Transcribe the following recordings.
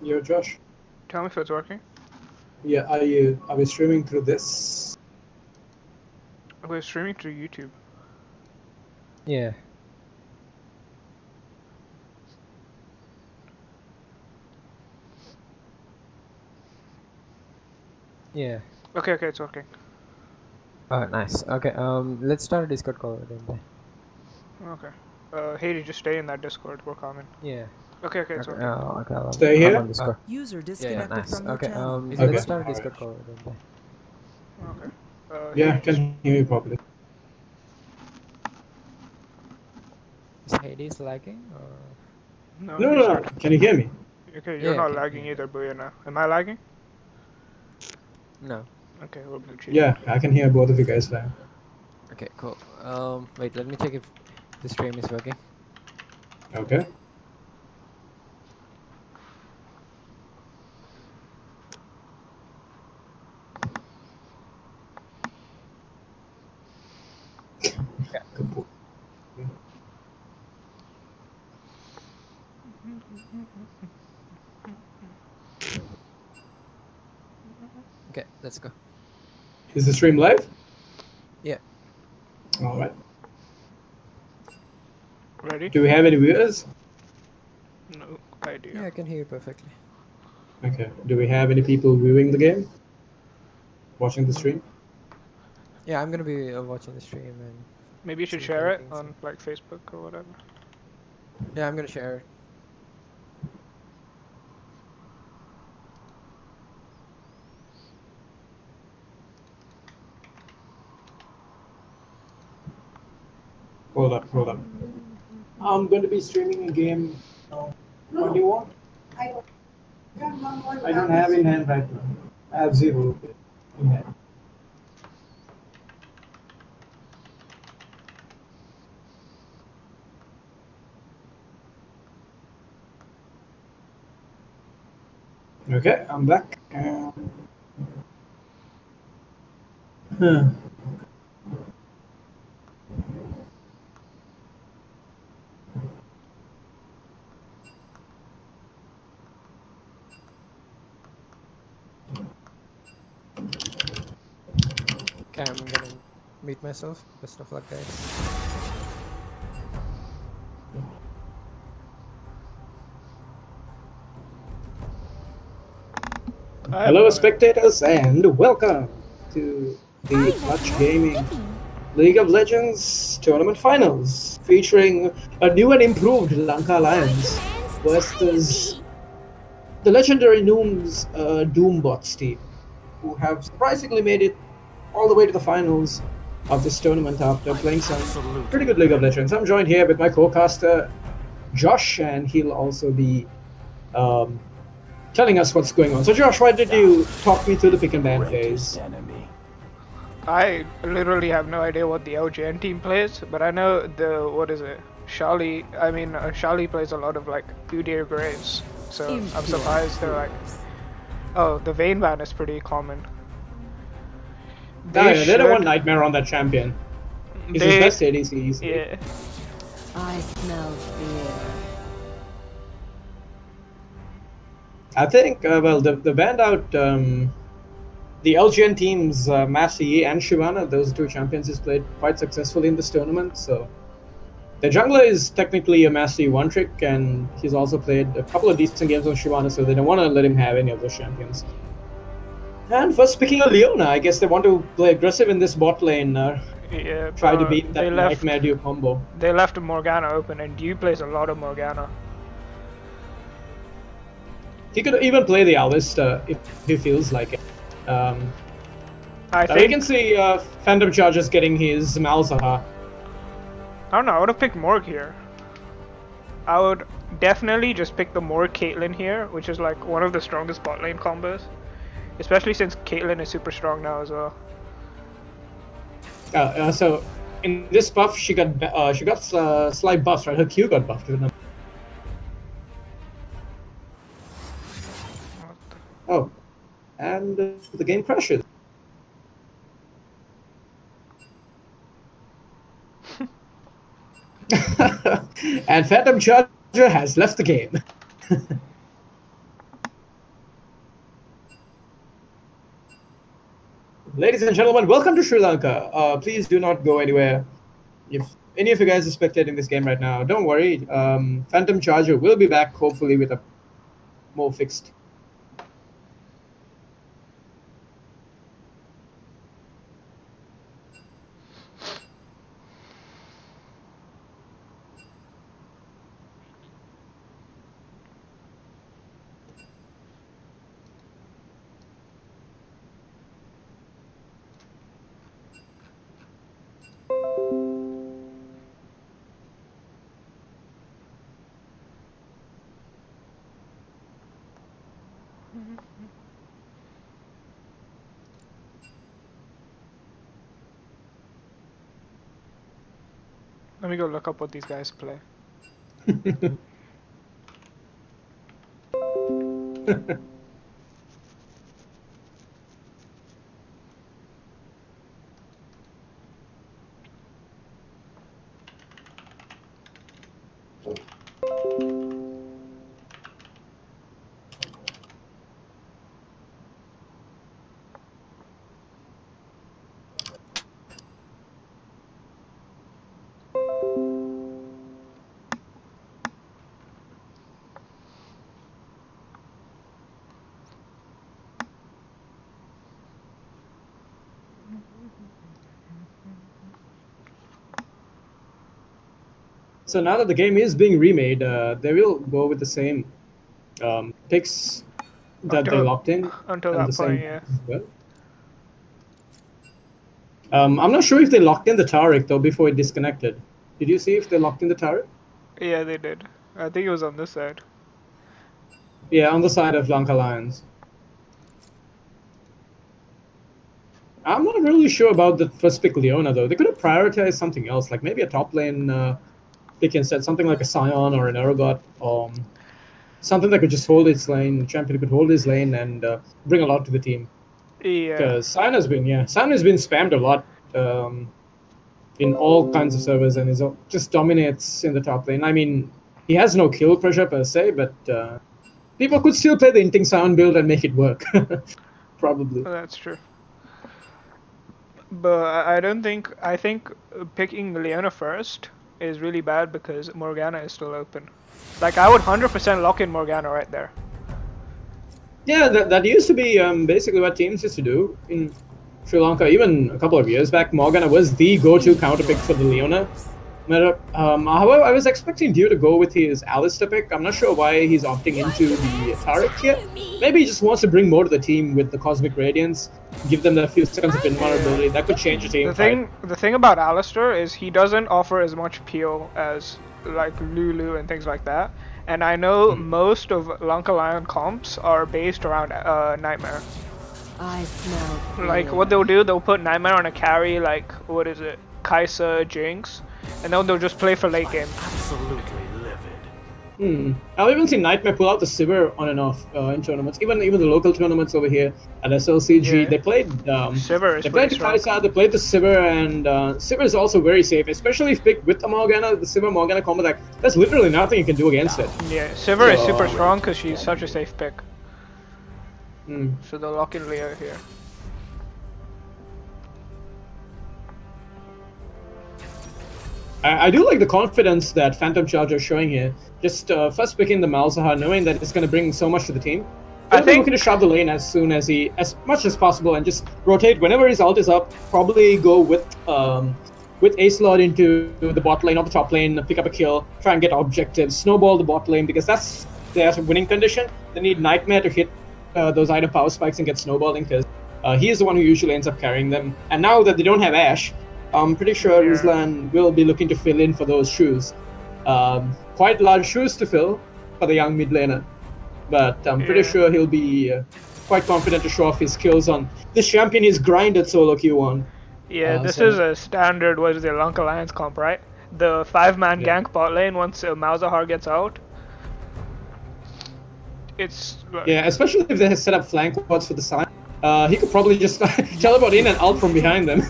Yo, Josh. Tell me if it's working. Yeah, are we streaming through this? We're streaming through YouTube. Yeah. Yeah. Okay, it's working. Oh, nice. Okay. Let's start a Discord call then. Okay. Hey, just stay in that Discord. We're coming. Yeah. Okay, it's working. Okay. Stay here? On Discord. User Yeah, disconnected nice. from your Okay. channel. Let's start a Discord call then. Okay. Yeah, I Hey, can hear you properly. Is Hades lagging or? No. Can you hear me? Okay, you're Yeah, not okay, lagging yeah. either, but you're not. Am I lagging? No. Okay, we're blue cheat. Yeah, I can hear both of you guys now. Okay. Cool. Wait. Let me check if the stream is working. Okay. Okay. Let's go. Is the stream live? Yeah. All right. Ready? Do we have any viewers? No idea. Yeah, I can hear you perfectly. Okay. Do we have any people viewing the game? Watching the stream? Yeah, I'm gonna be watching the stream and. Maybe you should See share it things. on like Facebook or whatever. Yeah, I'm gonna share it. Hold up. I'm going to be streaming a game. What do you want? I don't have in hand right now. I have 0 in hand. Okay, I'm back. Okay, I'm gonna mute myself. Best of luck, guys. Hello, spectators, and welcome to the Clutch Gaming League of Legends Tournament Finals, featuring a new and improved Lanka Alliance versus the legendary Noom's Doombots team, who have surprisingly made it all the way to the finals of this tournament after playing some pretty good League of Legends. I'm joined here with my co-caster Josh, and he'll also be telling us what's going on. So Josh, why did you talk me through the pick and ban phase? I literally have no idea what the LGN team plays, but I know Shali plays a lot of like Udyr Graves, so I'm surprised they're like, oh, the Vayne ban is pretty common. They don't want Nightmare on that champion. He's his best ADC easily. Yeah. I smell fear. I think, well, the banned out the LGN teams, Massey and Shyvana, those two champions, has played quite successfully in this tournament. So the jungler is technically a Massey one trick, and he's also played a couple of decent games on Shyvana, so they don't want to let him have any of those champions. And first picking a Leona, I guess they want to play aggressive in this bot lane. Yeah, try to beat that Nightmare Dew combo. They left Morgana open, and Dew plays a lot of Morgana. He could even play the Alvist if he feels like it. I think we can see Phantom Charges getting his Malzahar. I don't know, I would have picked Morg here. I would definitely just pick the Morg Caitlyn here, which is like one of the strongest bot lane combos. Especially since Caitlyn is super strong now as well. So in this buff, she got slight buffs, right? Her Q got buffed. Oh, and the game crashes. And Phantom Charger has left the game. Ladies and gentlemen, welcome to Sri Lanka. Please do not go anywhere. If any of you guys are spectating this game right now, don't worry. Phantom Charger will be back, hopefully, with a more fixed. Let me go look up what these guys play. So now that the game is being remade, they will go with the same picks that they locked in. Until and that the point, same yeah. as well. I'm not sure if they locked in the Tariq though before it disconnected. Did you see if they locked in the Tariq? Yeah, they did. I think it was on this side. Yeah, on the side of Lanka Lions. I'm not really sure about the first pick Leona though. They could have prioritized something else, like maybe a top lane pick instead, something like a Scion or an Aragot, something that could just hold its lane. The champion could hold his lane and bring a lot to the team. Yeah. Because Scion has been spammed a lot in all kinds of servers and just dominates in the top lane. I mean, he has no kill pressure per se, but people could still play the Inting Scion build and make it work. Probably. That's true. But I think picking Leona first is really bad because Morgana is still open. Like, I would 100% lock in Morgana right there. Yeah, that used to be basically what teams used to do in Sri Lanka. Even a couple of years back, Morgana was the go-to counter pick for the Leona meta. However, I was expecting Dew to go with his Alistair pick. I'm not sure why he's opting into the Tariq here. Maybe he just wants to bring more to the team with the Cosmic Radiance, give them a few seconds of invulnerability. That could change the team. The thing about Alistair is he doesn't offer as much peel as like Lulu and things like that. And I know most of Lanka Lion comps are based around Nightmare. I smell fear. Like, what they'll do, they'll put Nightmare on a carry, like, what is it, Kaisa, Jinx, and then they'll just play for late game. Absolutely livid. I've even seen Nightmare pull out the Sivir on and off in tournaments. Even the local tournaments over here at SLCG, Yeah. they played Sivir is they played pretty the strong. Kaisa, they played the Sivir, and Sivir is also very safe, especially if picked with the Morgana, the Sivir Morgana combo. Like, there's literally nothing you can do against it. Yeah, Sivir is super strong because she's such a safe pick. Mm. So they'll lock in Leo here. I do like the confidence that Phantom Charger is showing here. Just first picking the Malzahar, knowing that it's going to bring so much to the team. I He'll be think- looking to shove the lane as much as possible, and just rotate whenever his ult is up. Probably go with Ace Lord into the bot lane or the top lane, pick up a kill, try and get objectives, snowball the bot lane, because that's their winning condition. They need Nightmare to hit those item power spikes and get snowballing, because he is the one who usually ends up carrying them. And now that they don't have Ashe, I'm pretty sure Ruslan will be looking to fill in for those shoes. Quite large shoes to fill for the young mid laner. But I'm pretty sure he'll be quite confident to show off his skills on this champion he's grinded solo Q1. Yeah, this is a standard, what is it, Lanka Lions comp, right? The 5-man gank bot lane once Malzahar gets out. It's... Yeah, especially if they set up flank wards for the side. He could probably just teleport in and ult from behind them.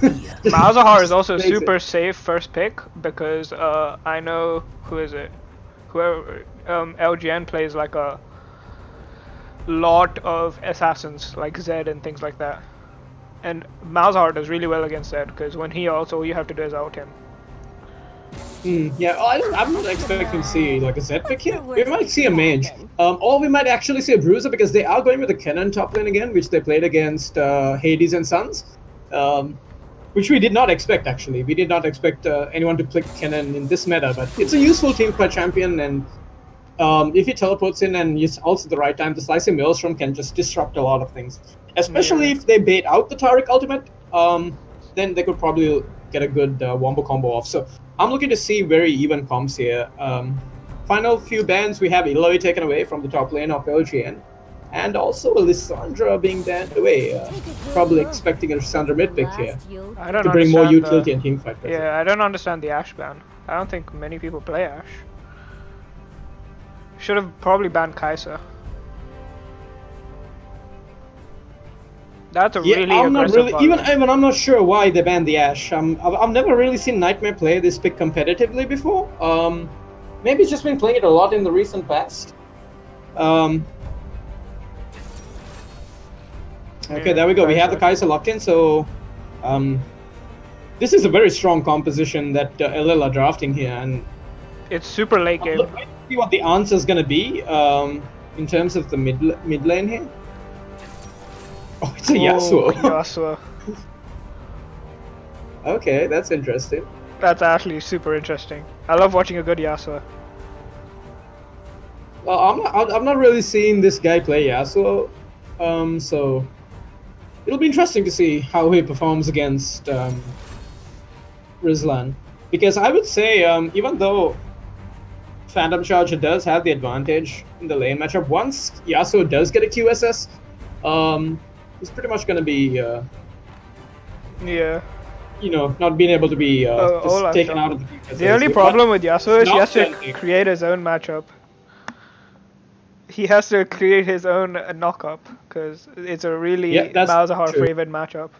Malzahar is also Plays it. super safe first pick because I know, who is it? Whoever, LGN plays like a lot of assassins, like Zed and things like that. And Malzahar does really well against Zed, because when he ults, all you have to do is out him. Yeah, I'm not expecting to see like a Zed pick here. We might see a mage, or we might actually see a bruiser because they are going with the Kennen top lane again, which they played against Hades and Sons, which we did not expect actually. We did not expect anyone to pick Kennen in this meta, but it's a useful team for champion, and if he teleports in and uses ults at the right time, the Slicing Maelstrom can just disrupt a lot of things. Especially if they bait out the Taric ultimate, then they could probably get a good wombo combo off. So I'm looking to see very even comps here. Final few bans, we have Eloy taken away from the top lane of LGN, and also Lissandra being banned away. Probably expecting a Lissandra mid pick here I don't to bring more understand utility and teamfight. Yeah, I don't understand the Ashe ban. I don't think many people play Ashe. Should have probably banned Kai'Sa. That's a really aggressive even I'm not sure why they banned the Ashe. I've never really seen Nightmare play this pick competitively before. Maybe he's just been playing it a lot in the recent past. Okay, there we go. We have the Kai'Sa locked in, so this is a very strong composition that LL are drafting here, and it's super late game. Let's see what the answer is going to be in terms of the mid lane here. Oh, it's a Yasuo. Yasuo. Okay, that's interesting. That's actually super interesting. I love watching a good Yasuo. Well, I'm not really seeing this guy play Yasuo, so it'll be interesting to see how he performs against Rizlan. Because I would say, even though Phantom Charger does have the advantage in the lane matchup, once Yasuo does get a QSS, he's pretty much going to be, yeah, you know, not being able to be just taken out of the QSS. The only problem with Yasuo is he has to create his own matchup. He has to create his own knock-up, because it's a really Malzahar favored matchup.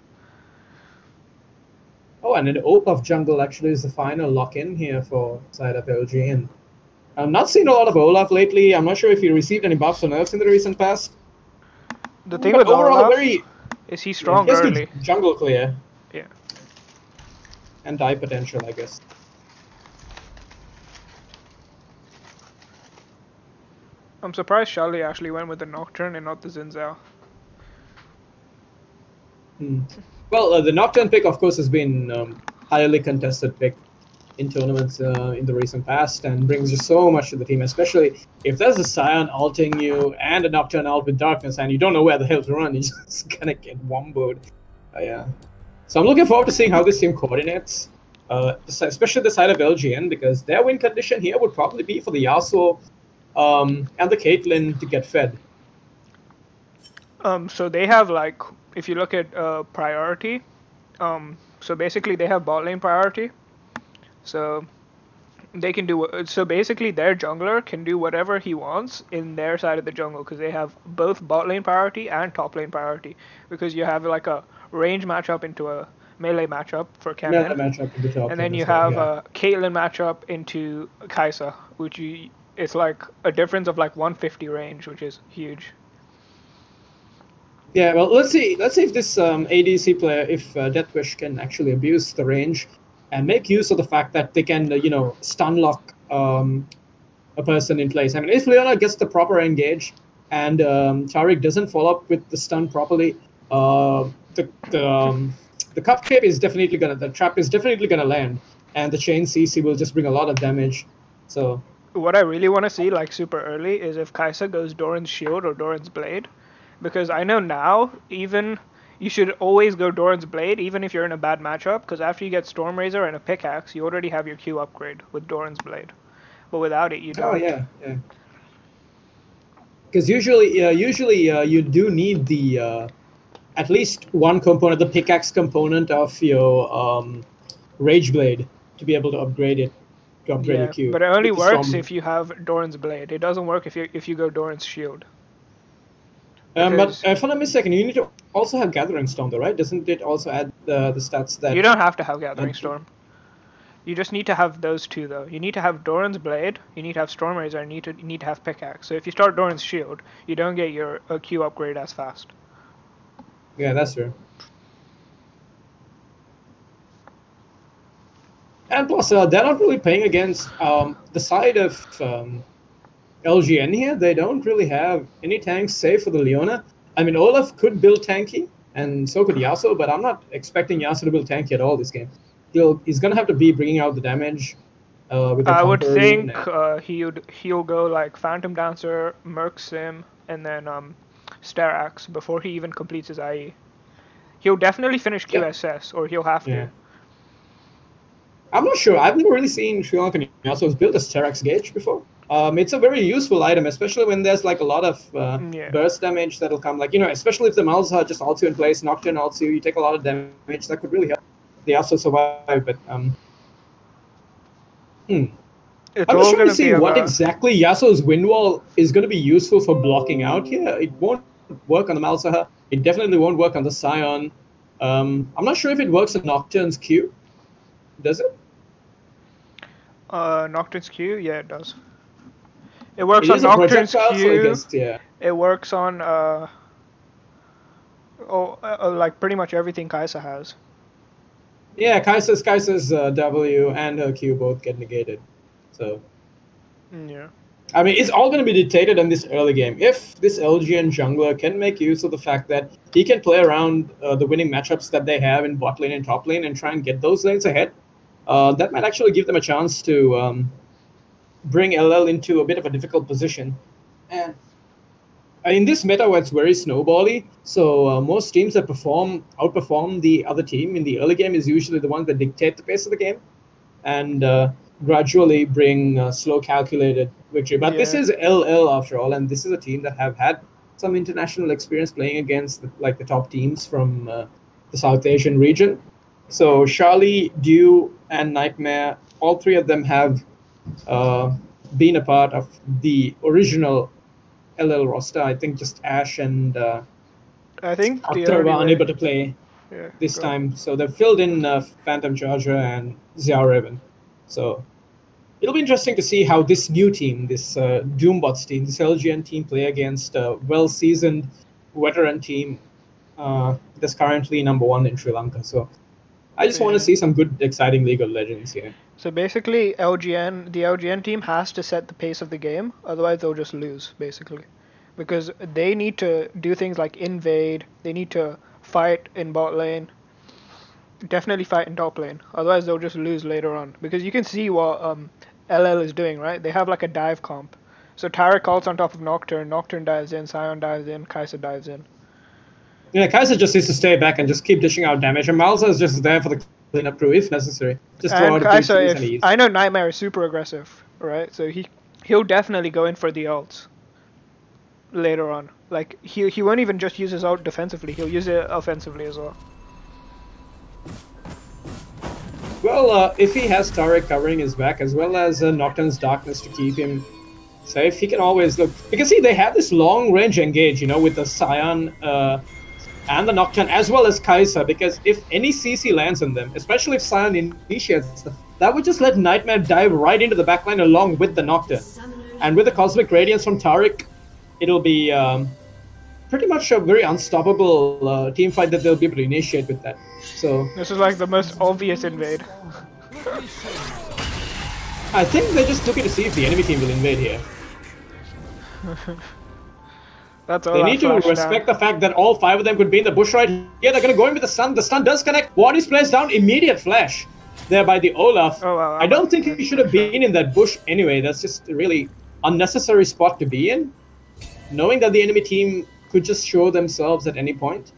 Oh, and an Olaf jungle actually is the final lock-in here for side of LGN. I'm not seeing a lot of Olaf lately. I'm not sure if he received any buffs or nerfs in the recent past. The thing with Olaf is he's strong early. Jungle clear. Yeah. And die potential, I guess. I'm surprised Charlie actually went with the Nocturne and not the Xin Zhao. Well, the Nocturne pick, of course, has been highly contested pick in tournaments in the recent past, and brings just so much to the team, especially if there's a Scion ulting you and a Nocturne ult with Darkness, and you don't know where the hell to run, you're just gonna get womboed. Yeah. So I'm looking forward to seeing how this team coordinates, especially the side of LGN, because their win condition here would probably be for the Yasuo and the Caitlyn to get fed. So they have, like, if you look at priority, so basically they have bot lane priority. So they can do, so basically their jungler can do whatever he wants in their side of the jungle, because they have both bot lane priority and top lane priority, because you have like a range matchup into a melee matchup for Kennen, and then you have a Caitlyn matchup into Kai'Sa, which it's like a difference of like 150 range, which is huge. Yeah, well, let's see if this ADC player, if Deathwish can actually abuse the range and make use of the fact that they can, you know, stun lock a person in place. I mean, if Leona gets the proper engage and Taric doesn't follow up with the stun properly, the cup trap is definitely gonna land, and the chain CC will just bring a lot of damage. So what I really want to see, like super early, is if Kai'Sa goes Doran's Shield or Doran's Blade, because I know now even you should always go Doran's Blade, even if you're in a bad matchup, because after you get Storm Razor and a pickaxe, you already have your Q upgrade with Doran's Blade. But without it, you don't. Oh yeah. Because usually you do need the at least one component, the pickaxe component of your Rage Blade, to be able to upgrade it. Your Q. But it only works if you have Doran's Blade. It doesn't work if you go Doran's Shield. But if I'm not mistaken, you need to also have Gathering Storm, though, right? Doesn't it also add the stats that... You don't have to have Gathering Storm. You just need to have those two, though. You need to have Doran's Blade, you need to have Storm Razor, and you need to have Pickaxe. So if you start Doran's Shield, you don't get your Q upgrade as fast. Yeah, that's true. And plus, they're not really playing against the side of LGN here. They don't really have any tanks save for the Leona. I mean, Olaf could build tanky, and so could Yasuo, but I'm not expecting Yasuo to build tanky at all this game. He's going to have to be bringing out the damage with the I would Conqueror think rune. he'll go like Phantom Dancer, Merc Sim, and then Starax before he even completes his IE. He'll definitely finish QSS, or he'll have to. I'm not sure. I've never really seen Sri Lankan Yasuo's build a Starax Gauge before. It's a very useful item, especially when there's like a lot of burst damage that'll come. Like, especially if the Malzahar just ults you in place, Nocturne ults you, you take a lot of damage. That could really help the Yasuo survive. But I'm just trying to see what exactly Yasuo's Wind Wall is going to be useful for blocking out here. It won't work on the Malzahar. It definitely won't work on the Scion. I'm not sure if it works on Nocturne's Q. Does it? Nocturne's Q? Yeah, it does. It works on Nocturne's Q. It works on like pretty much everything Kai'Sa has. Yeah, Kai'Sa's W and her Q both get negated. So yeah. I mean, it's all going to be dictated in this early game. If this LGN jungler can make use of the fact that he can play around the winning matchups that they have in bot lane and top lane and try and get those lanes ahead, that might actually give them a chance to bring LL into a bit of a difficult position. And in this meta where it's very snowbally, so most teams that outperform the other team in the early game is usually the ones that dictate the pace of the game and gradually bring slow calculated victory. But this is LL after all, and this is a team that have had some international experience playing against the top teams from the South Asian region. So Charlie, Dew, and Nightmare, all three of them have been a part of the original LL roster. I think just Ash and I think Arthur were unable to play this time. So they've filled in Phantom Charger and Xiao Raven. So it'll be interesting to see how this new team, this Doombots team, this LGN team play against a well-seasoned veteran team that's currently #1 in Sri Lanka. So I just want to see some good, exciting League of Legends here. So basically, the LGN team has to set the pace of the game, otherwise they'll just lose, basically. Because they need to do things like invade, they need to fight in bot lane, definitely fight in top lane, otherwise they'll just lose later on. Because you can see what LL is doing, right? They have like a dive comp. So Taric ults on top of Nocturne, Nocturne dives in, Scion dives in, Kai'Sa dives in. Yeah, Kai'Sa just needs to stay back and just keep dishing out damage, and Malza is just there for the cleanup crew if necessary. Just throw out a Kai'Sa, I know Nightmare is super aggressive, right? So he'll definitely go in for the ults later on. Like he won't even just use his ult defensively; he'll use it offensively as well. Well, if he has Taric covering his back as well as Nocturne's Darkness to keep him safe, he can always look. Because see, they have this long range engage, with the Scion and the Nocturne as well as Kai'Sa. Because if any CC lands on them, especially if Scion initiates them, that would just let Nightmare dive right into the backline along with the Nocturne. And with the Cosmic Radiance from Taric, it'll be pretty much a very unstoppable team fight that they'll be able to initiate with that. So this is like the most obvious invade. I think they just took it to see if the enemy team will invade here. That's all. They need to respect the fact that all 5 of them could be in the bush right here. They're going to go in with the stun. The stun does connect. What is placed down? Immediate flash there by the Olaf. Oh, wow. I don't think he should have been in that bush anyway. That's just a really unnecessary spot to be in. Knowing that the enemy team could just show themselves at any point.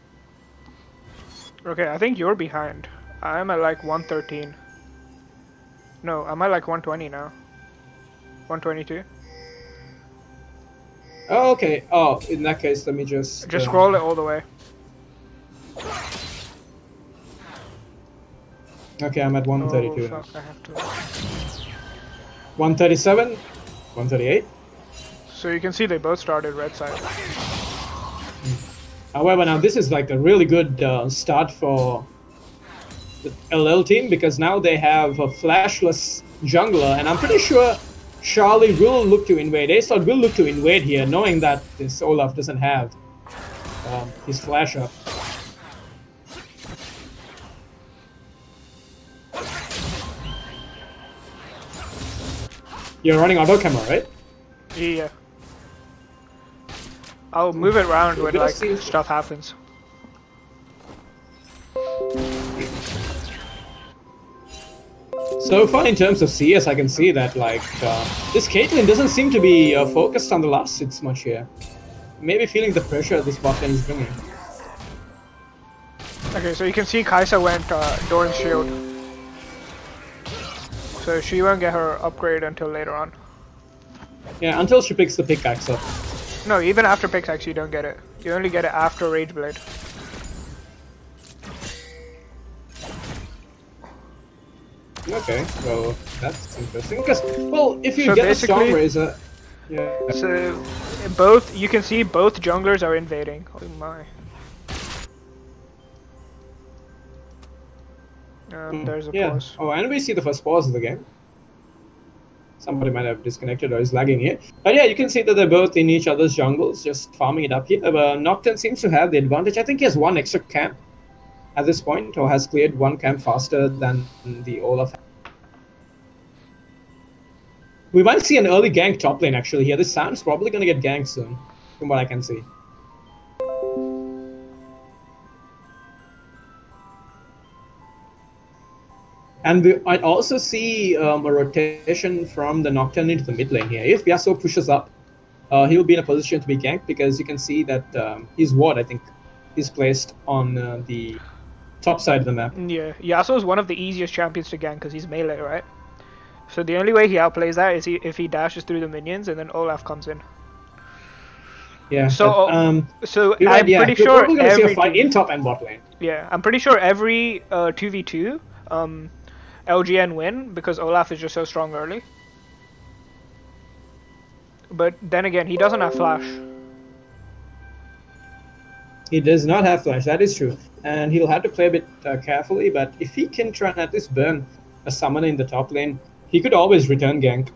Okay, I think you're behind. I'm at like 113. No, I'm at like 120 now. 122. Oh, okay. Oh, in that case, let me just scroll it all the way. Okay, I'm at 132. Oh, fuck, I have to... 137, 138. So you can see they both started red side. However, now this is like a really good start for the LL team because now they have a flashless jungler, and I'm pretty sure Charlie will look to invade. Asod will look to invade here, knowing that this Olaf doesn't have his flash up. You're running auto camera, right? Yeah. I'll move it around when like see- stuff happens. So far in terms of CS, I can see that like this Caitlyn doesn't seem to be focused on the last hits much here. Maybe feeling the pressure this bot lane is bringing. Okay, so you can see Kai'Sa went Doran's shield. So she won't get her upgrade until later on. Yeah, until she picks the pickaxe up. No, even after pickaxe you don't get it. You only get it after Rage Blade. Okay, well that's interesting. Because well, if you So get a basically- Storm Razor, yeah. So both you can see both junglers are invading. Oh my. There's a Yeah. pause. Oh, and we see the first pause of the game. Somebody might have disconnected or is lagging here. But yeah, you can see that they're both in each other's jungles, just farming it up here. Nocturne seems to have the advantage. I think he has one extra camp at this point, or has cleared one camp faster than the Olaf. We might see an early gank top lane actually here. This Sam's probably going to get ganked soon, from what I can see. And we might also see a rotation from the Nocturne into the mid lane here. If Yasuo pushes up, he'll be in a position to be ganked because you can see that his ward, I think, is placed on the top side of the map. Yeah, Yasuo is one of the easiest champions to gank because he's melee, right? So the only way he outplays that is if he dashes through the minions and then Olaf comes in. Yeah. So, so you're I'm right, yeah. pretty We're sure probably going to see a every fight team- in top and bot lane. Yeah, I'm pretty sure every 2v2 LGN win because Olaf is just so strong early. But then again, he doesn't have flash. He does not have flash, that is true. And he'll have to play a bit carefully, but if he can try and at least burn a summoner in the top lane, he could always return gank.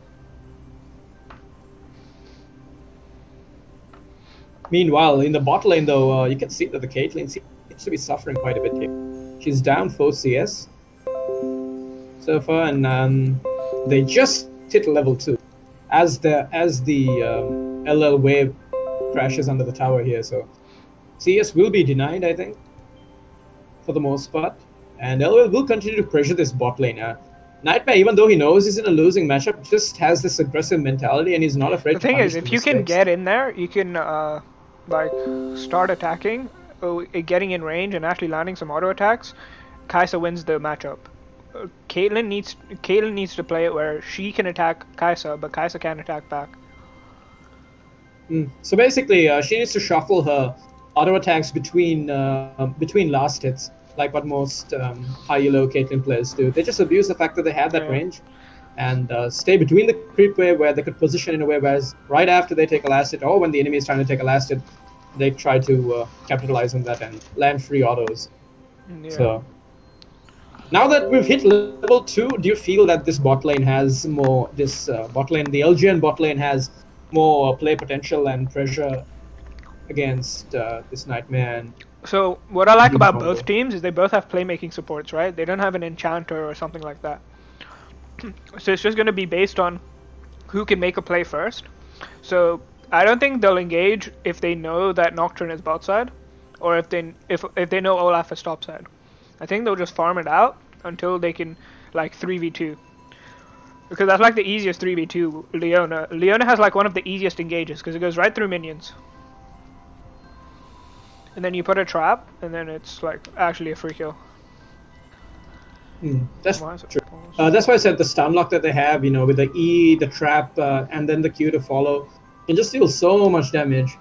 Meanwhile, in the bot lane though, you can see that the Caitlyn seems to be suffering quite a bit here. She's down 4 CS so far, and they just hit level 2 as the LL wave crashes under the tower here. So CS will be denied, I think, for the most part, and LL will continue to pressure this bot lane. Nightmare, even though he knows he's in a losing matchup, just has this aggressive mentality, and he's not afraid. The thing to is, if you can get in there, you can like start attacking, getting in range, and actually landing some auto attacks. Kai'Sa wins the matchup. Caitlyn needs to play it where she can attack Kai'Sa, but Kai'Sa can't attack back. So basically, she needs to shuffle her auto attacks between last hits, like what most high elo Caitlyn players do. They just abuse the fact that they have that range, and stay between the creep wave where they could position in a way whereas right after they take a last hit, or when the enemy is trying to take a last hit, they try to capitalize on that and land free autos. Yeah. So now that we've hit level 2, do you feel that this bot lane has more, the LGN bot lane has more play potential and pressure against this Nightmare? And So what I like Good about combo. both teams is they both have playmaking supports, right? They don't have an enchanter or something like that. So it's just going to be based on who can make a play first. So I don't think they'll engage if they know that Nocturne is bot side, or if they know Olaf is top side. I think they'll just farm it out until they can like 3v2. Because that's like the easiest 3v2. Leona has like one of the easiest engages because it goes right through minions. And then you put a trap, and then it's like actually a free kill. That's Why is it true. paused? That's why I said the stun lock that they have, with the E, the trap, and then the Q to follow, can just deal so much damage,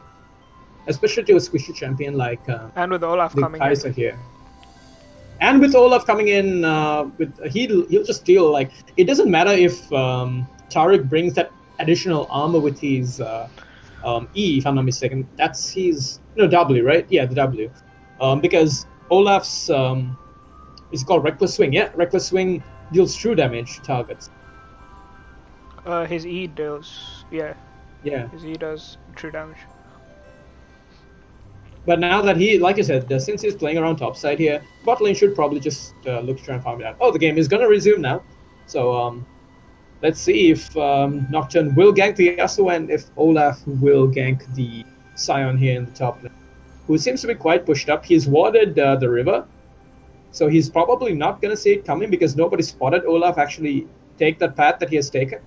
especially to a squishy champion like And with Olaf the coming in. Kai'Sa here. And with Olaf coming in, he'll just deal like, it doesn't matter if Tariq brings that additional armor with his E, if I'm not mistaken. That's his W, right? Yeah, the W. Because Olaf's is called Reckless Swing. Yeah, Reckless Swing deals true damage to targets. His E does, yeah. Yeah. His E does true damage. But now that he, like I said, since he's playing around topside here, bot lane should probably just look to try and farm it out. Oh, the game is going to resume now. So let's see if Nocturne will gank the Yasuo and if Olaf will gank the Scion here in the top lane, who seems to be quite pushed up. He's warded the river, so he's probably not going to see it coming because nobody spotted Olaf actually take that path that he has taken.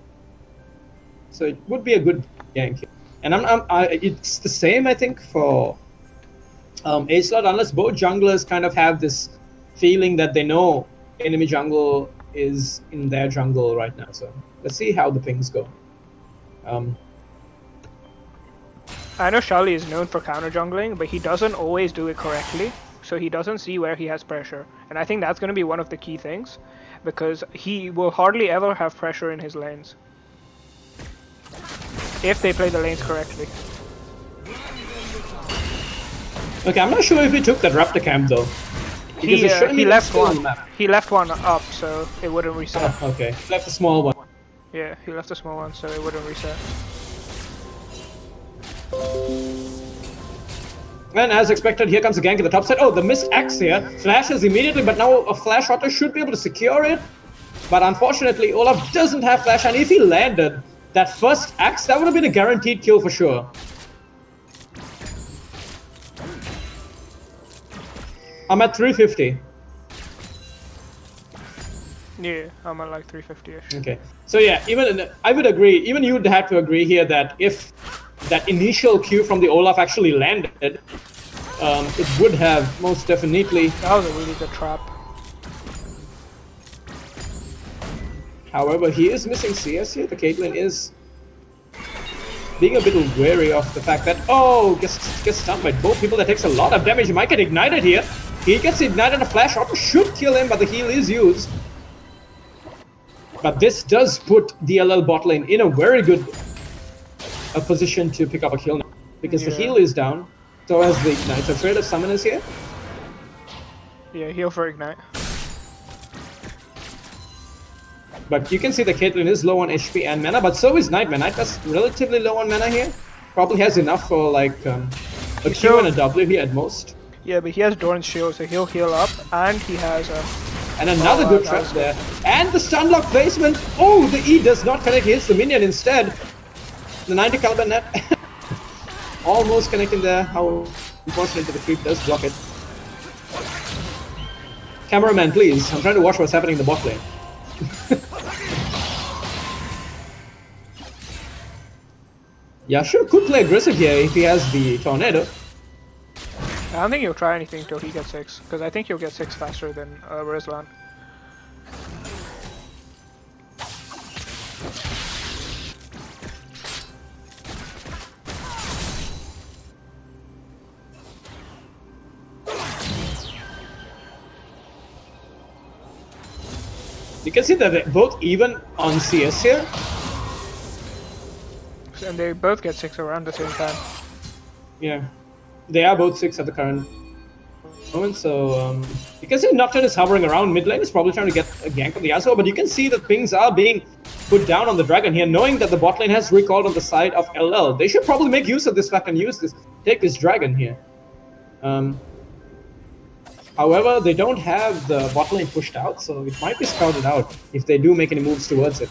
So it would be a good gank here. And it's the same, I think, for A-Slot, unless both junglers kind of have this feeling that they know enemy jungle is in their jungle right now. So let's see how the pings go. I know Charlie is known for counter jungling, but he doesn't always do it correctly. So he doesn't see where he has pressure. And I think that's going to be one of the key things, because he will hardly ever have pressure in his lanes if they play the lanes correctly. Okay, I'm not sure if he took that Raptor camp though. He left one. He left one up, so it wouldn't reset. Oh, okay, he left a small one. Yeah, he left a small one, so it wouldn't reset. And as expected, here comes a gank at the top side. Oh, the missed axe here. Flashes immediately, but now a flash auto should be able to secure it. But unfortunately, Olaf doesn't have flash, and if he landed that first axe, that would have been a guaranteed kill for sure. I'm at 350. Yeah, I'm at like 350-ish. Okay, so yeah, I would agree. Even you would have to agree here that if that initial Q from the Olaf actually landed, it would have most definitely. That was a really good trap. However, he is missing CS here. The Caitlyn is being a bit wary of the fact that, oh, gets stunned by both people. That takes a lot of damage. He might get ignited here. He gets ignited. A flash auto should kill him, but the heal is used. But this does put DLL bot lane in a very good position to pick up a kill now, because the heal is down. So has the ignite. So trade of summoners here. Yeah, heal for ignite. But you can see the Caitlyn is low on HP and mana, but so is Nightmare. Nightmare's relatively low on mana here. Probably has enough for like a Q and a W here at most. Yeah, but he has Doran's shield, so he'll heal up, and he has and another good trap there. And the stunlock placement. Oh, the E does not connect. He hits the minion instead. The 90 caliber net. Almost connecting there. How unfortunate the creep does block it. Cameraman, please. I'm trying to watch what's happening in the bot lane. Yasuo could play aggressive here if he has the tornado. I don't think he'll try anything till he gets 6, because I think he'll get 6 faster than Rizlan. You can see that they're both even on CS here. And they both get 6 around the same time. Yeah. They are both 6 at the current moment, so you can see Nocturne is hovering around mid lane. He's probably trying to get a gank on the Yasuo, but you can see that pings are being put down on the Dragon here, knowing that the bot lane has recalled on the side of LL. They should probably make use of this fact and take this Dragon here. However, they don't have the bot lane pushed out, so it might be scouted out if they do make any moves towards it.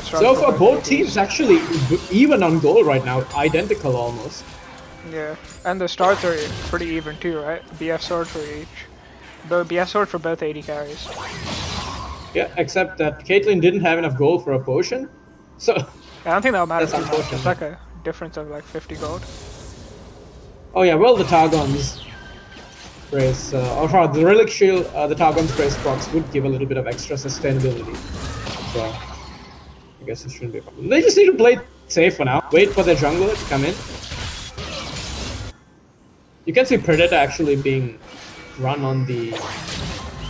So for both teams, actually even on goal right now, identical almost. Yeah, and the starts are pretty even too, right? BF sword for each. The BF sword for both 80 carries. Yeah, except that Caitlyn didn't have enough gold for a potion, so. I don't think that'll matter too much. It's like a difference of like 50 gold. Oh yeah, well the Targon's Brace, or the Relic Shield, the Targon's Brace procs would give a little bit of extra sustainability. So. I guess it shouldn't be a problem. They just need to play it safe for now. Wait for their jungler to come in. You can see Predator actually being run on the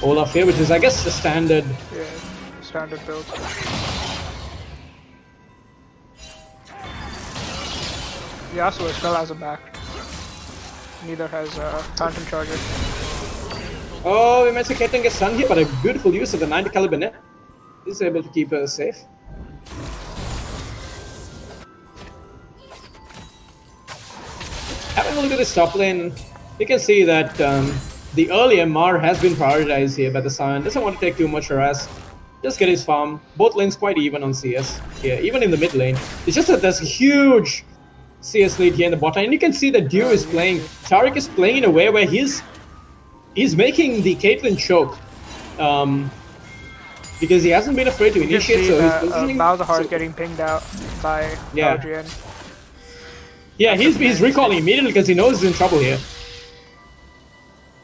Olaf here, which is, I guess, the standard. Yeah, standard build. Yasuo still has a back. Neither has Phantom Charger. Oh, we managed to Caitlyn get stunned here, but a beautiful use of the 90 caliber net is able to keep her safe. Having a look at this top lane, you can see that the early MR has been prioritized here by the Sion. Doesn't want to take too much harass. Just get his farm. Both lanes quite even on CS. Yeah, even in the mid lane. It's just that there's a huge CS lead here in the bot lane. And you can see that Dew is playing. Tariq is playing in a way where he's making the Caitlyn choke. Because he hasn't been afraid to initiate, so he's positioning. Malzahar is getting pinged out by LGN. Yeah, he's recalling immediately because he knows he's in trouble here.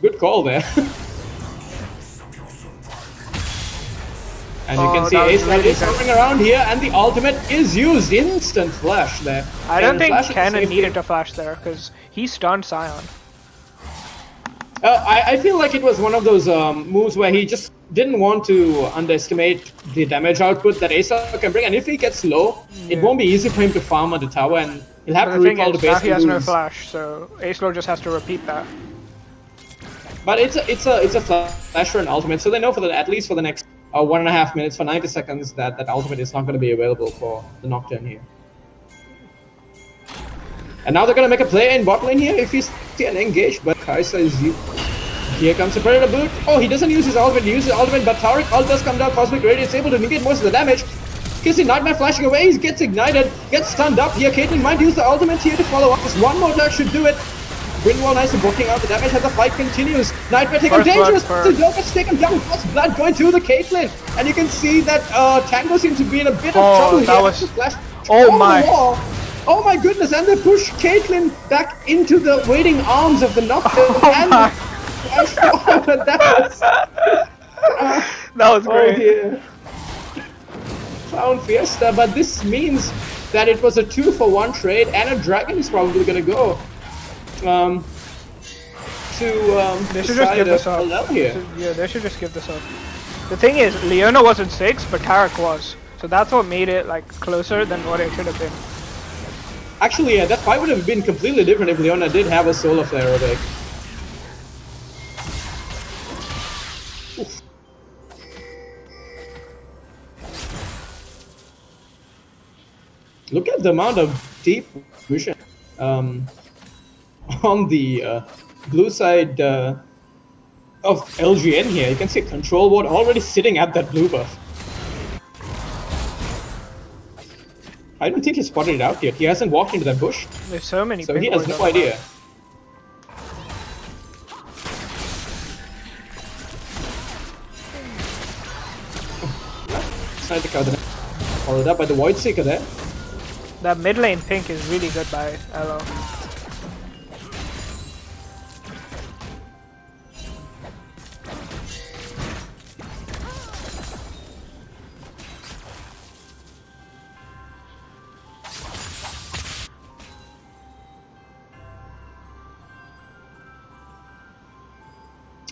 Good call there. And you can see Ace is coming around here, and the ultimate is used. Instant flash there. I don't think Cannon needed to flash there because he stunned Sion. I feel like it was one of those moves where he just didn't want to underestimate the damage output that Ace can bring, and if he gets low, it won't be easy for him to farm on the tower, and he'll have to recall the base. Now he has no flash, so Ace just has to repeat that. But it's a flash for an ultimate, so they know at least for the next 1.5 minutes, for 90 seconds, that ultimate is not going to be available for the Nocturne here. And now they're going to make a play in bot lane here if he's engaged, but Kai'Sa is used. Here comes the Predator boot. Oh, he doesn't use his ultimate, he uses his ultimate, but Tariq ult does come down, Cosmic Radiance able to negate most of the damage. Can see Nightmare flashing away, he gets ignited, gets stunned up here. Caitlyn might use the ultimate here to follow up. Just one more attack should do it. Brindwall nice and blocking out the damage as the fight continues. Nightmare taking dangerous. Sildoka gets taken down. First blood going through the Caitlyn. And you can see that Tango seems to be in a bit of trouble here. That was... Flash oh my. Oh my goodness, and they push Caitlyn back into the waiting arms of the Nocturne. That was great. Oh dear. Clown Fiesta, but this means that it was a 2-for-1 trade, and a Dragon is probably going to go. They should just give this up. Yeah, they should just give this up. The thing is, Leona wasn't 6, but Tariq was. So that's what made it like closer than what it should have been. Actually, yeah, that fight would have been completely different if Leona did have a solar flare away. Look at the amount of deep vision on the blue side of LGN here. You can see Control Ward already sitting at that blue buff. I don't think he spotted it out yet. He hasn't walked into that bush. There's so many. So he has no idea. Trying to cover the net. Followed up by the Void Seeker there. That mid lane pink is really good by Elo.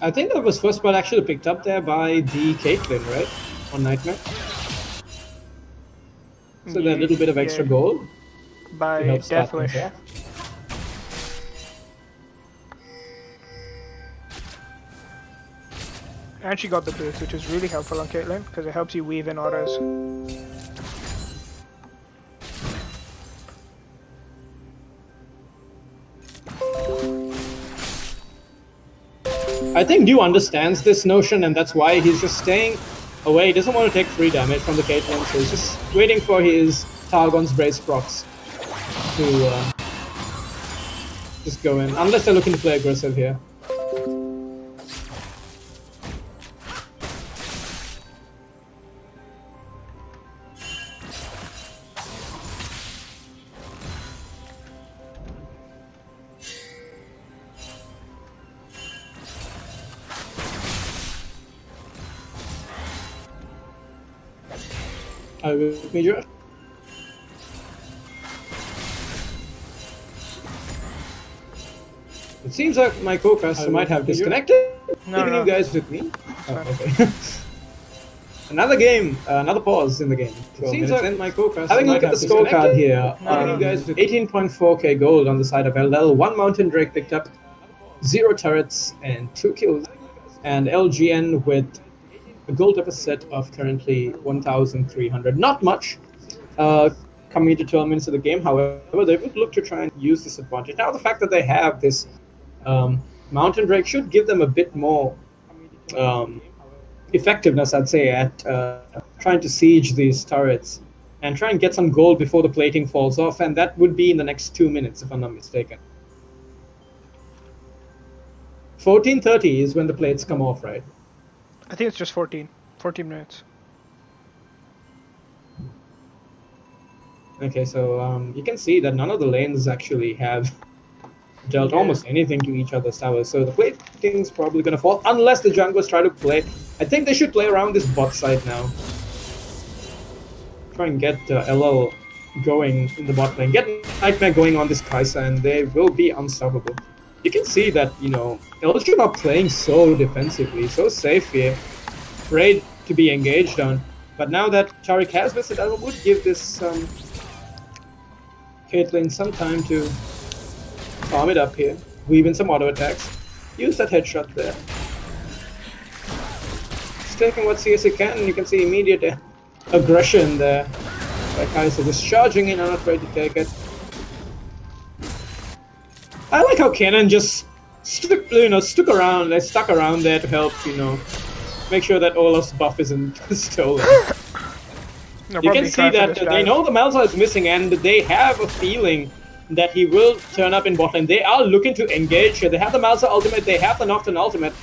I think that was first blood actually picked up there by the Caitlyn, right? On Nightmare. So that little bit of extra gold by Deathwish. And she got the boost, which is really helpful on Caitlyn because it helps you weave in autos. I think Dew understands this notion, and that's why he's just staying away. He doesn't want to take free damage from the Caitlyn, so he's just waiting for his Targon's Brace procs to just go in, unless they're looking to play aggressive here. Are you with me, Josh? It seems like my co-caster might have disconnected. Leaving you guys with me. Oh, okay. Another game, another pause in the game. It seems like my co-caster having a look at the scorecard here. 18.4k gold on the side of LL. 1 Mountain Drake picked up, 0 turrets, and 2 kills. and LGN with a gold deficit of currently 1,300. Not much coming into 12 minutes of the game. However, they would look to try and use this advantage. Now, the fact that they have this mountain break should give them a bit more effectiveness, I'd say, at trying to siege these turrets and try and get some gold before the plating falls off, and that would be in the next 2 minutes, if I'm not mistaken. 14:30 is when the plates come off, right? I think it's just 14 minutes. Okay, so you can see that none of the lanes actually have dealt almost anything to each other's towers, so the plating's probably going to fall, unless the junglers try to play. I think they should play around this bot side now. Try and get LL going in the bot lane, get Nightmare going on this Kai'Sa, and they will be unstoppable. You can see that, you know, LGN are playing so defensively, so safe here, afraid to be engaged on. But now that Tariq has missed it, I would give this Caitlyn some time to farm it up here, weave in some auto attacks, use that headshot there. He's taking what CS he can, and you can see immediate aggression there by Kai'Sa, just charging in, unafraid to take it. I like how Kennen just stuck around there to help, you know, make sure that Olaf's buff isn't stolen. You can see that they know the Malzahar is missing, and they have a feeling that he will turn up in bot lane. They are looking to engage here. They have the Malzahar ultimate, they have the Nocturne ultimate,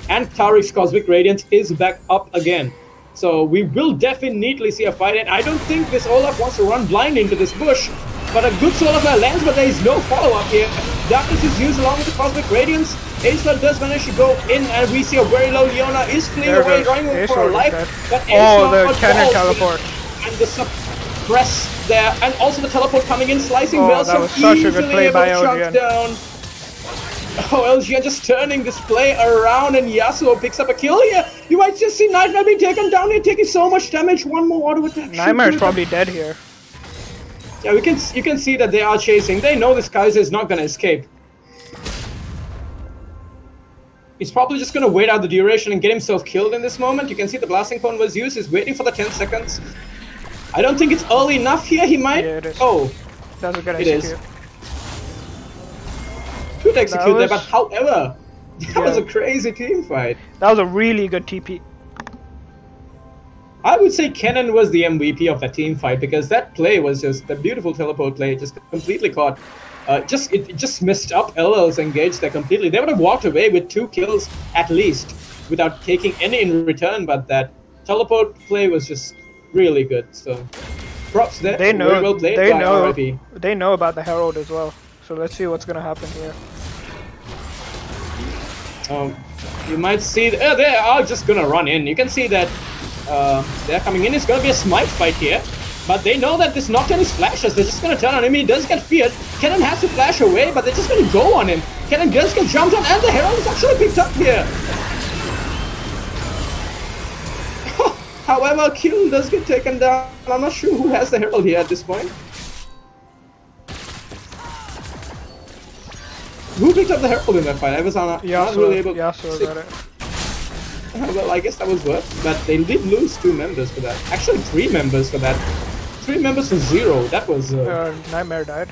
and Tariq's Cosmic Radiance is back up again. So we will definitely see a fight, and I don't think this Olaf wants to run blind into this bush, but a good solar flare lands, but there is no follow-up here. Darkness is used along with the Cosmic Radiance. Acewell does manage to go in, and we see a very low Leona is fleeing away, running for her life. But the cannon teleport. And the suppress there, and also the teleport coming in, slicing that was such a good play by LGN. Down. Oh, LGN just turning this play around, and Yasuo picks up a kill here. You might just see Nightmare being taken down here, taking so much damage. One more auto attack. Nightmare's probably dead here. Yeah, you can see that they are chasing. They know this Kai'Sa is not going to escape. He's probably just going to wait out the duration and get himself killed in this moment. You can see the blasting cone was used. He's waiting for the 10 seconds. I don't think it's early enough here. He might. Yeah, it is. Oh, that's a good execute. It is. Could execute there, but however, that was a crazy team fight. That was a really good TP. I would say Kennen was the MVP of that team fight, because that play was just a beautiful teleport play, just completely caught. It just messed up LL's engage there completely. They would have walked away with 2 kills at least without taking any in return, but that teleport play was just really good. So props there. They know. Very well played by RIP. They know about the Herald as well. So let's see what's gonna happen here. You might see they are just gonna run in. You can see that they're coming in. It's gonna be a smite fight here. But they know that this Nocturne is flashes. They're just going to turn on him. He does get feared. Kennen has to flash away, but they're just going to go on him. Kennen does get jumped on, and the Herald is actually picked up here. However, kill does get taken down. I'm not sure who has the Herald here at this point. Who picked up the Herald in that fight? I was not really able to see. Got it. Well, I guess that was worth, but they did lose 2 members for that. Actually, 3 members for that. 3 members to 0. That was. Nightmare died.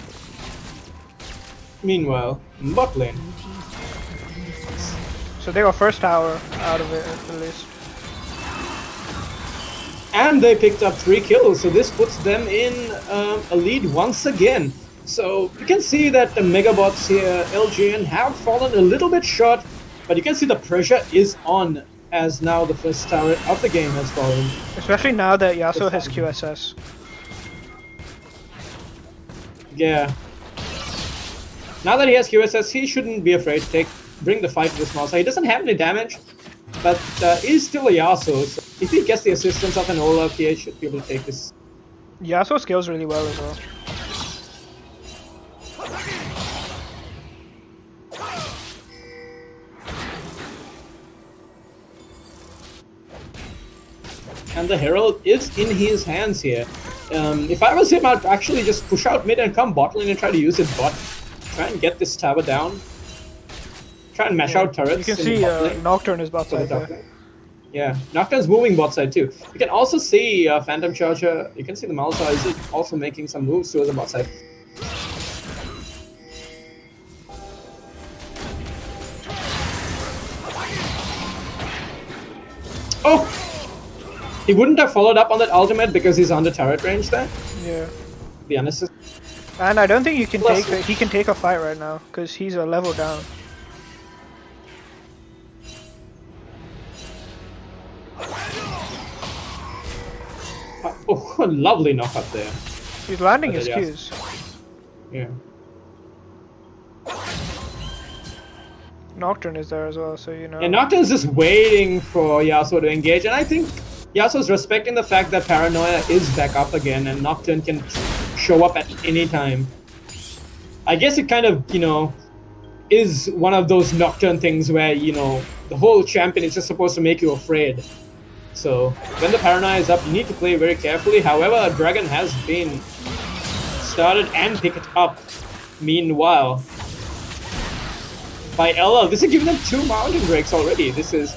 Meanwhile, bot lane. So they got first tower out of it at least. And they picked up 3 kills, so this puts them in a lead once again. So you can see that the megabots here, LGN, have fallen a little bit short, but you can see the pressure is on, as now the first tower of the game has fallen. Especially now that Yasuo has QSS. Yeah. Now that he has QSS, he shouldn't be afraid to bring the fight to the small side. He doesn't have any damage, but he's still a Yasuo, so if he gets the assistance of an Olaf, he should be able to take this. Yasuo scales really well as well. And the Herald is in his hands here. If I was him, I'd actually just push out mid and come bot lane and try to use it bot. Try and get this tower down. try and mash out turrets. You can in see the bot lane Nocturne is bot for the side top there. lane. Yeah, Nocturne's moving bot side too. You can also see Phantom Charger. You can see the Malzahar is also making some moves towards the bot side. Oh! He wouldn't have followed up on that ultimate because he's under turret range there. Yeah. To be honest. And I don't think you can Plus- he can take a fight right now because he's a level down. Oh, a lovely knock up there. He's landing Okay, his yeah. Qs. Yeah. Nocturne is there as well, so you know. And Nocturne's just waiting for Yasuo to engage, and I think Yasuo's respecting the fact that Paranoia is back up again and Nocturne can show up at any time. I guess it kind of, you know, is one of those Nocturne things where, you know, the whole champion is just supposed to make you afraid. So, when the Paranoia is up, you need to play very carefully. However, Dragon has been started and picked up meanwhile by LL. This is giving them 2 mountain breaks already. This is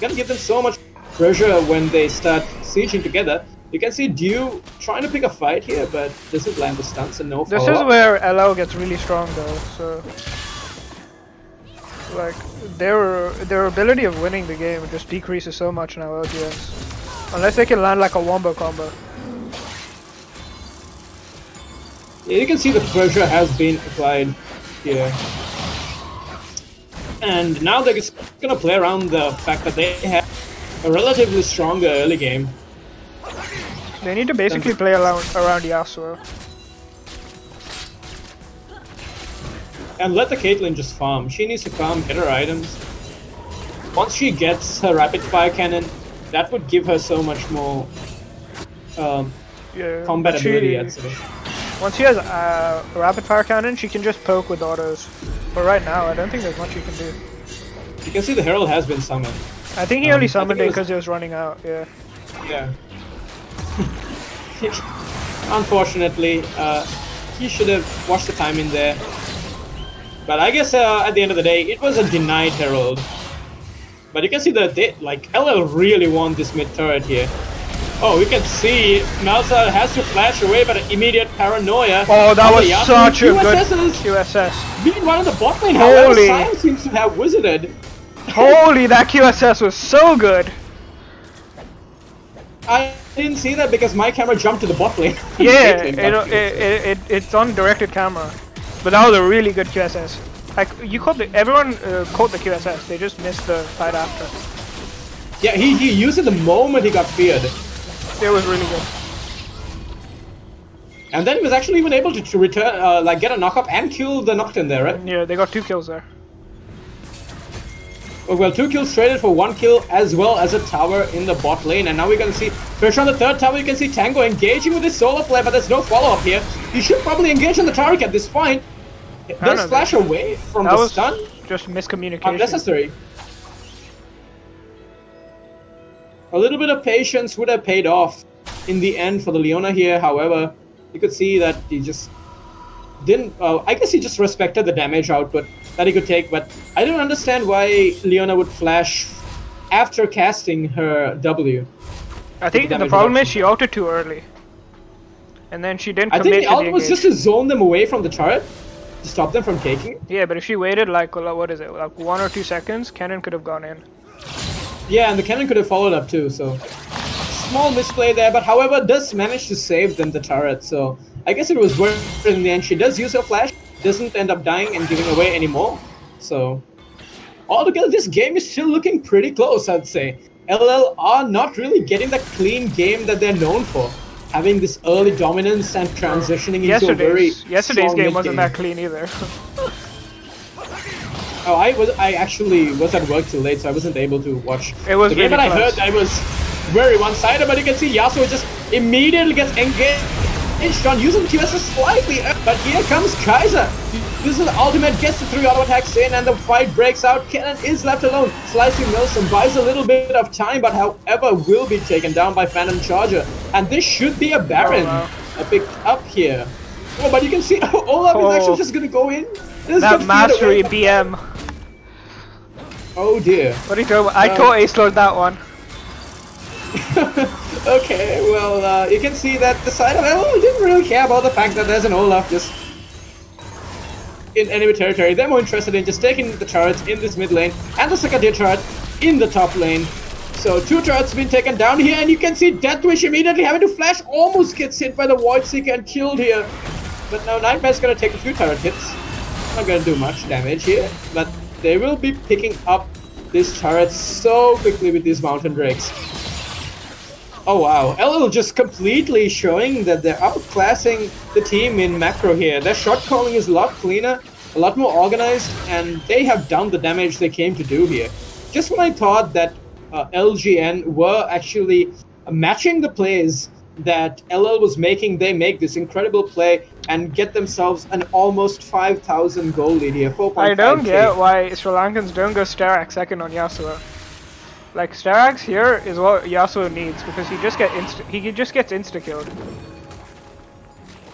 gonna give them so much pressure when they start sieging together. You can see Dew trying to pick a fight here, but this is land the stunts and no This follow-up. is where LL gets really strong though, so like their ability of winning the game just decreases so much now, LGNs. Unless they can land like a wombo combo. Yeah, you can see the pressure has been applied here. And now they're just gonna play around the fact that they have a relatively stronger early game. They need to basically play around Yasuo. And let the Caitlyn just farm. She needs to farm, get her items. Once she gets her rapid fire cannon, that would give her so much more Yeah, combat but ability, I'd say. once she has a rapid fire cannon, she can just poke with autos. But right now, I don't think there's much you can do. You can see the Herald has been summoned. I think he only summoned I it think it because it was running out. Yeah. Yeah. Unfortunately, he should have watched the time in there. But I guess at the end of the day, it was a denied Herald. But you can see that like LL really won this mid turret here. Oh, we can see Malzahar has to flash away, but an immediate Paranoia. Oh, that was Yasuo. such a good QSSs QSS. being one of the bot lane. However, Holy. Sion seems to have wizarded. Holy, that QSS was so good. I didn't see that because my camera jumped to the bot lane. Yeah, Caitlyn got it's on directed camera. But that was a really good QSS. Like you caught everyone caught the QSS. They just missed the fight after. Yeah, he used it the moment he got feared. It was really good. And then he was actually even able to return, like get a knock up and kill the Nocturne there, right? Yeah, they got 2 kills there. Well, 2 kills traded for 1 kill as well as a tower in the bot lane. And now we're going to see pressure on the 3rd tower. You can see Tango engaging with his solo play, but there's no follow-up here. You should probably engage on the tower at this point. Does know, flash away from That the was stun? just miscommunication. Unnecessary. A little bit of patience would have paid off in the end for the Leona here. However, you could see that he just didn't... I guess he just respected the damage output that he could take, but I don't understand why Leona would flash after casting her W. I think the problem is she ulted too early. And then she didn't I commit think the to the ult was engage. just to zone them away from the turret, to stop them from taking it. Yeah, but if she waited like, what is it, like 1 or 2 seconds, Cannon could have gone in. Yeah, and the cannon could have followed up too, so... Small misplay there, but however, does manage to save them the turret, so... I guess it was worth it in the end. She does use her flash, doesn't end up dying and giving away anymore, so... Altogether, this game is still looking pretty close, I'd say. LL are not really getting the clean game that they're known for. Having this early dominance and transitioning into a very Yesterday's strong game mid wasn't that clean either. Oh, I actually was at work too late, so I wasn't able to watch It was the game. really But I close. heard that it was very one-sided. But you can see Yasuo just immediately gets engaged on using the QSS slightly. But here comes Kaiser. This is the ultimate, gets the 3 auto attacks in, and the fight breaks out. Kennen is left alone. Slicing Milsom buys a little bit of time, but however will be taken down by Phantom Charger. And this should be a Baron picked up here. Oh, but you can see Olaf is actually just gonna go in. This That got feared mastery away. BM. Oh dear. What are you talking about? I co-ace-lord that one. Okay, well, you can see that the side of LL didn't really care about the fact that there's an Olaf just in enemy territory. They're more interested in just taking the turrets in this mid lane and the second tier turret in the top lane. So 2 turrets been taken down here, and you can see Deathwish immediately having to flash, almost gets hit by the Void Seeker and killed here. But now Nightmare's gonna take a few turret hits. Not gonna do much damage here, but they will be picking up this turret so quickly with these Mountain Drakes. Oh wow, LL just completely showing that they're outclassing the team in macro here. Their shot calling is a lot cleaner, a lot more organized, and they have done the damage they came to do here. Just when I thought that LGN were actually matching the plays that LL was making, they make this incredible play and get themselves an almost 5,000 gold lead here, 4.5k. I don't get why Sri Lankans don't go Starak second on Yasuo. Like, Starax here is what Yasuo needs, because he just gets insta-killed.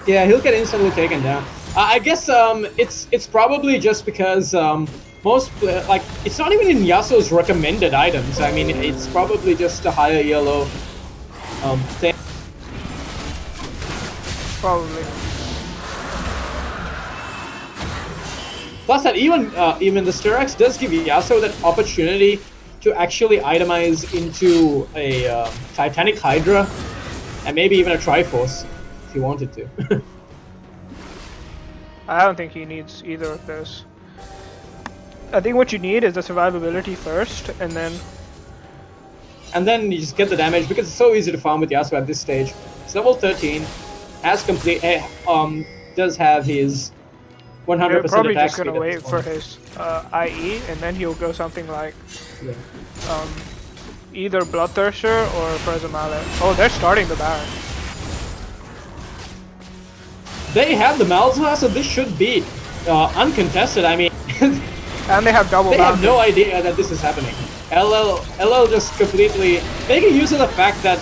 Yeah, he'll get instantly taken down. I guess it's probably just because like, it's not even in Yasuo's recommended items. I mean, it's probably just a higher yellow thing. Probably. Plus that even the Starax does give Yasuo that opportunity to actually itemize into a Titanic Hydra and maybe even a Triforce if he wanted to. I don't think he needs either of those. I think what you need is the survivability first, and then you just get the damage, because it's so easy to farm with Yasuo at this stage. It's level 13, has complete does have his 100% you're probably attack just gonna speed wait for his IE, and then he'll go something like either Bloodthirster or Prism Mallet. Oh, they're starting the Baron. They have the Malzahar, so this should be uncontested. I mean, and they have double. They have no idea that this is happening. LL just completely making use of the fact that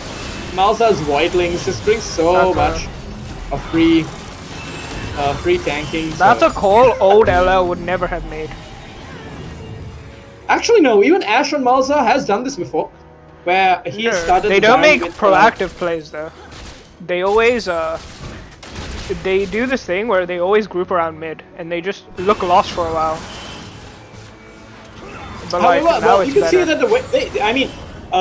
Malzahar's Voidlings just brings so much of free tanking. That's a call old LL would never have made. Actually, no. Even Ash on Malzahar has done this before, where he started. They don't make proactive plays though. They always they do this thing where they always group around mid, and they just look lost for a while. But like, now you can see that the way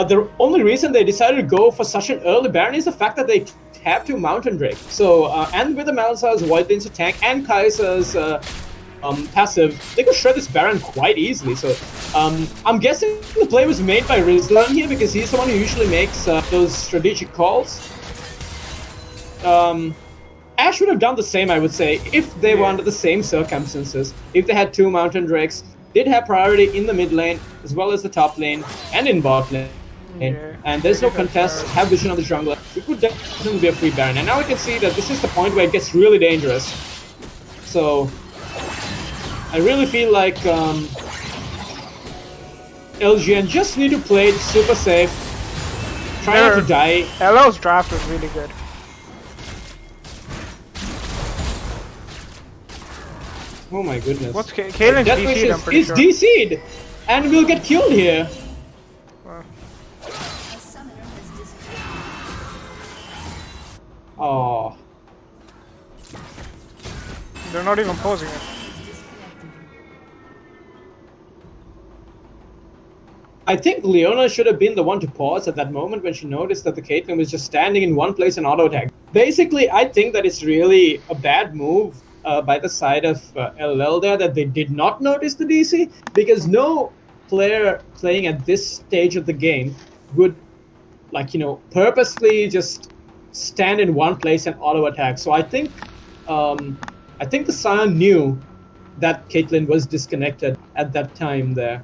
the only reason they decided to go for such an early Baron is the fact that they have 2 Mountain Drake. So and with the Malzahar's Voidlings attack and Kaiser's passive, they could shred this Baron quite easily. So I'm guessing the play was made by Rizlan here, because he's the one who usually makes those strategic calls. Ash would have done the same, I would say, if they were under the same circumstances. If they had 2 Mountain Drakes, did have priority in the mid lane, as well as the top lane, and in bot lane. And there's no contest, have vision on the jungler. It could definitely be a free Baron. And now we can see that this is the point where it gets really dangerous. So, I really feel like LGN just need to play it super safe. Try not to die. LL's draft was really good. Oh my goodness. What's Kaelin's DC'd, I'm pretty sure. He's DC'd! And we'll get killed here. Oh. They're not even posing it. I think Leona should have been the one to pause at that moment when she noticed that the Caitlyn was just standing in one place and auto-attack. Basically, I think that it's really a bad move by the side of LL there, that they did not notice the DC, because no player playing at this stage of the game would, like, you know, purposely just stand in one place and auto-attack. So I think the Scion knew that Caitlyn was disconnected at that time there,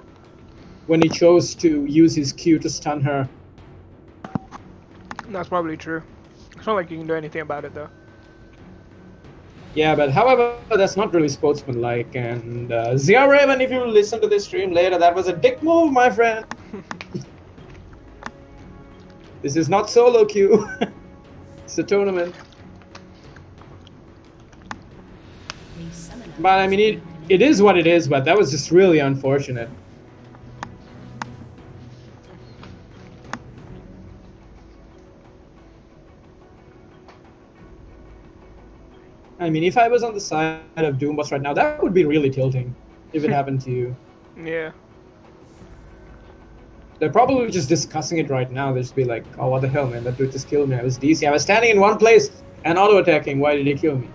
when he chose to use his Q to stun her. That's probably true. It's not like you can do anything about it though. Yeah, but however, that's not really sportsmanlike. And Zia Raven, if you listen to this stream later, that was a dick move, my friend. This is not solo queue. It's a tournament. But I mean, it is what it is, but that was just really unfortunate. I mean, if I was on the side of Doombots right now, that would be really tilting if it happened to you. Yeah. They're probably just discussing it right now. They'll just be like, oh, what the hell, man? That dude just killed me. I was DC. I was standing in one place and auto-attacking. Why did he kill me?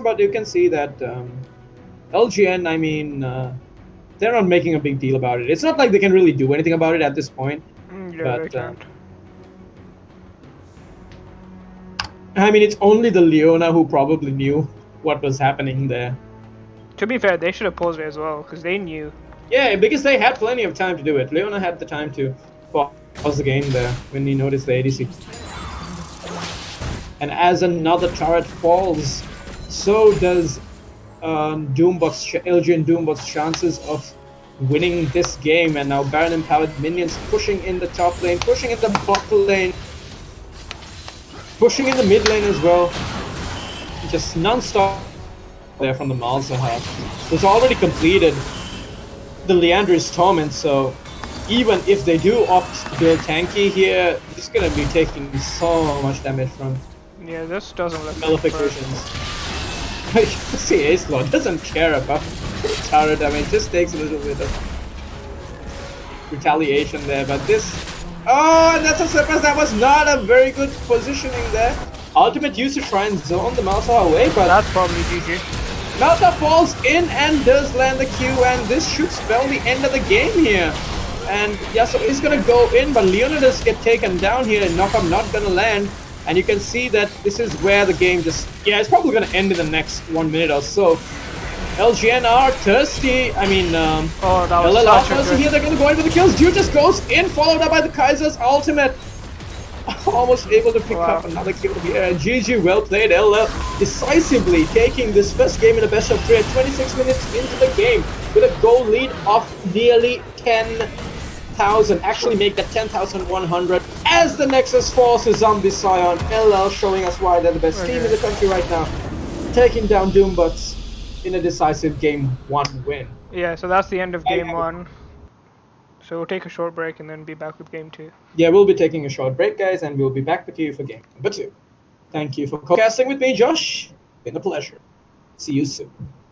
But you can see that LGN, I mean, they're not making a big deal about it. It's not like they can really do anything about it at this point. Yeah, But, they can't. I mean, it's only the Leona who probably knew what was happening there. To be fair, they should have paused it as well, because they knew. Yeah, because they had plenty of time to do it. Leona had the time to pause the game there when he noticed the ADC. And as another turret falls, so does LGN Doombot's chances of winning this game. And now Baron empowered minions pushing in the top lane, pushing in the bot lane, pushing in the mid lane as well. Just non-stop there from the Malzahar. It's already completed the Leandra's Torment, so even if they do opt to build tanky here, it's gonna be taking so much damage from Yeah, this doesn't look nullifications. You can see Ace Lord doesn't care about tower damage, just takes a little bit of retaliation there, but this... Oh, and that's a surprise. That was not a very good positioning there. Ultimate used to try and zone the Malzahar away, but that's probably GG. Malzahar falls in and does land the Q, and this should spell the end of the game here. And yeah, so he's gonna go in, but Leona does get taken down here, and Knockup not gonna land. And you can see that this is where the game just... Yeah, it's probably gonna end in the next 1 minute or so. LGN are thirsty. I mean, oh, that was LL such a thirsty good... here. They're gonna go in for the kills. Dude just goes in, followed up by the Kaiser's ultimate. Almost able to pick up another kill here. GG, well played. LL decisively taking this first game in the best of 3 at 26 minutes into the game with a goal lead of nearly 10,000. Actually make that 10,100 as the Nexus falls to Zombie Scion. LL showing us why they're the best team in the country right now. Taking down Doombots in a decisive game 1 win. Yeah, so that's the end of game 1. So we'll take a short break and then be back with game 2. Yeah, we'll be taking a short break, guys, and we'll be back with you for game number 2. Thank you for casting with me, Josh. Been a pleasure. See you soon.